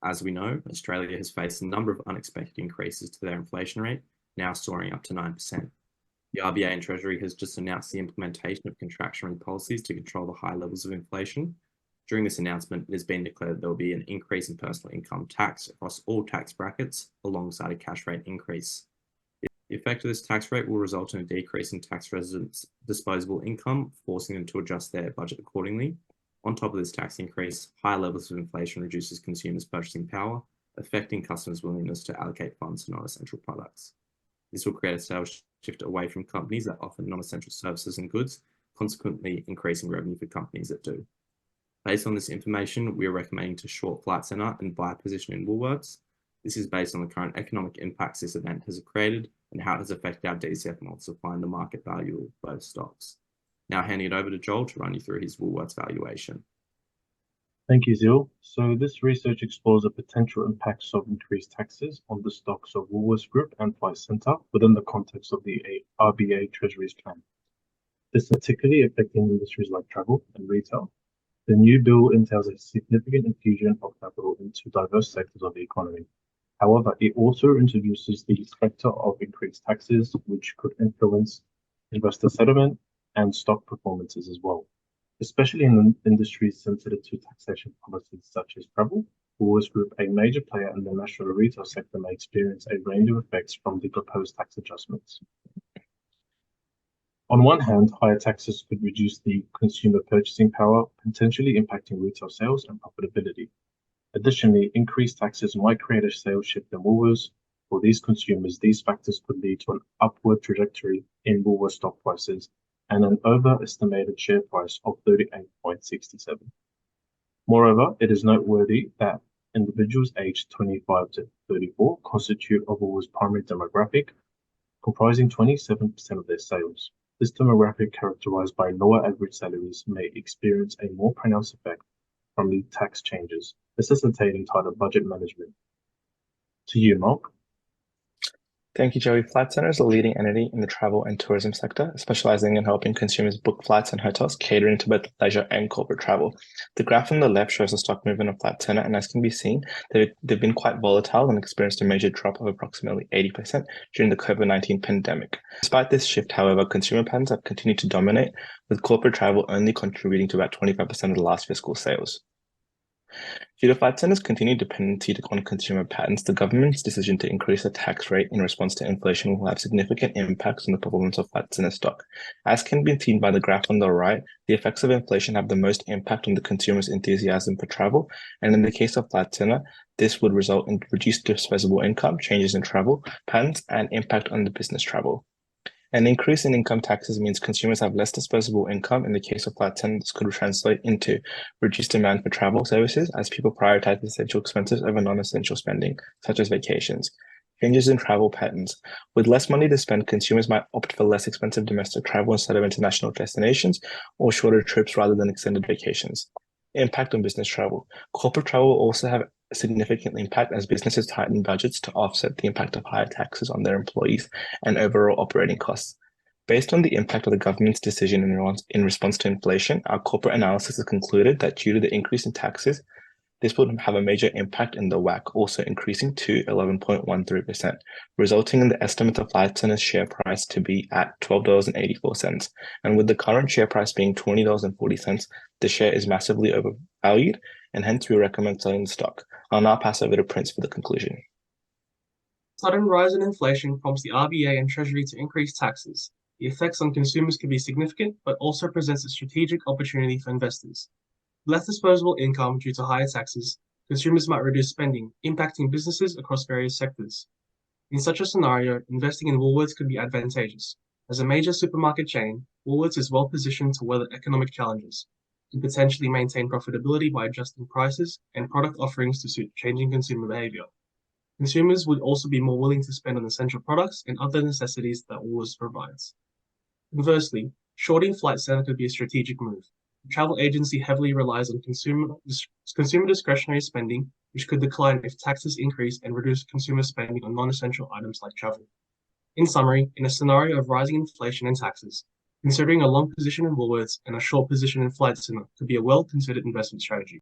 As we know, Australia has faced a number of unexpected increases to their inflation rate, now soaring up to 9%. The RBA and Treasury has just announced the implementation of contractionary policies to control the high levels of inflation. During this announcement, it has been declared that there will be an increase in personal income tax across all tax brackets alongside a cash rate increase. The effect of this tax rate will result in a decrease in tax residents' disposable income, forcing them to adjust their budget accordingly. On top of this tax increase, higher levels of inflation reduces consumers' purchasing power, affecting customers' willingness to allocate funds to non-essential products. This will create a sales shift away from companies that offer non-essential services and goods, consequently increasing revenue for companies that do. Based on this information, we are recommending to short Flight Centre and buy a position in Woolworths. This is based on the current economic impacts this event has created and how it has affected our DCF model to find the market value of both stocks. Now handing it over to Joel to run you through his Woolworths valuation. Thank you, Zeal. So this research explores the potential impacts of increased taxes on the stocks of Woolworths Group and Flight Centre within the context of the RBA Treasury's plan. This is particularly affecting industries like travel and retail. The new bill entails a significant infusion of capital into diverse sectors of the economy. However, it also introduces the specter of increased taxes, which could influence investor sentiment and stock performances as well. Especially in industries sensitive to taxation policies such as travel, Woolworths Group, a major player in the national retail sector, may experience a range of effects from the proposed tax adjustments. On one hand, higher taxes could reduce the consumer purchasing power, potentially impacting retail sales and profitability. Additionally, increased taxes might create a sales shift in Woolworths. For these consumers, these factors could lead to an upward trajectory in Woolworths stock prices and an overestimated share price of 38.67. Moreover, it is noteworthy that individuals aged 25 to 34 constitute of Woolworths' primary demographic, comprising 27% of their sales. This demographic, characterized by lower average salaries, may experience a more pronounced effect from the tax changes, necessitating tighter budget management. To you, Mark. Thank you, Joey. Flight Centre is a leading entity in the travel and tourism sector, specializing in helping consumers book flights and hotels, catering to both leisure and corporate travel. The graph on the left shows the stock movement of Flight Centre, and as can be seen, they've been quite volatile and experienced a major drop of approximately 80% during the COVID-19 pandemic. Despite this shift, however, consumer patterns have continued to dominate, with corporate travel only contributing to about 25% of the last fiscal sales. Due to Flight Centre's continued dependency on consumer patterns, the government's decision to increase the tax rate in response to inflation will have significant impacts on the performance of Flight Centre stock. As can be seen by the graph on the right, the effects of inflation have the most impact on the consumer's enthusiasm for travel, and in the case of Flight Centre, this would result in reduced disposable income, changes in travel patterns, and impact on the business travel. An increase in income taxes means consumers have less disposable income. In the case of Flight Centre, this could translate into reduced demand for travel services as people prioritize essential expenses over non-essential spending, such as vacations. Changes in travel patterns. With less money to spend, consumers might opt for less expensive domestic travel instead of international destinations or shorter trips rather than extended vacations. Impact on business travel. Corporate travel will also have a significant impact as businesses tighten budgets to offset the impact of higher taxes on their employees and overall operating costs. Based on the impact of the government's decision in response to inflation, our corporate analysis has concluded that due to the increase in taxes, this would have a major impact in the WACC, also increasing to 11.13%, resulting in the estimate of Flight Centre's share price to be at $12.84. And with the current share price being $20.40, the share is massively overvalued, and hence we recommend selling the stock. I'll now pass over to Prince for the conclusion. Sudden rise in inflation prompts the RBA and Treasury to increase taxes. The effects on consumers can be significant, but also presents a strategic opportunity for investors. Less disposable income due to higher taxes, consumers might reduce spending, impacting businesses across various sectors. In such a scenario, investing in Woolworths could be advantageous. As a major supermarket chain, Woolworths is well positioned to weather economic challenges, to potentially maintain profitability by adjusting prices and product offerings to suit changing consumer behavior. Consumers would also be more willing to spend on essential products and other necessities that Woolworths provides. Conversely, shorting Flight Centre could be a strategic move. The travel agency heavily relies on consumer discretionary spending, which could decline if taxes increase and reduce consumer spending on non-essential items like travel. In summary, in a scenario of rising inflation and taxes, considering a long position in Woolworths and a short position in Flight Centre could be a well-considered investment strategy.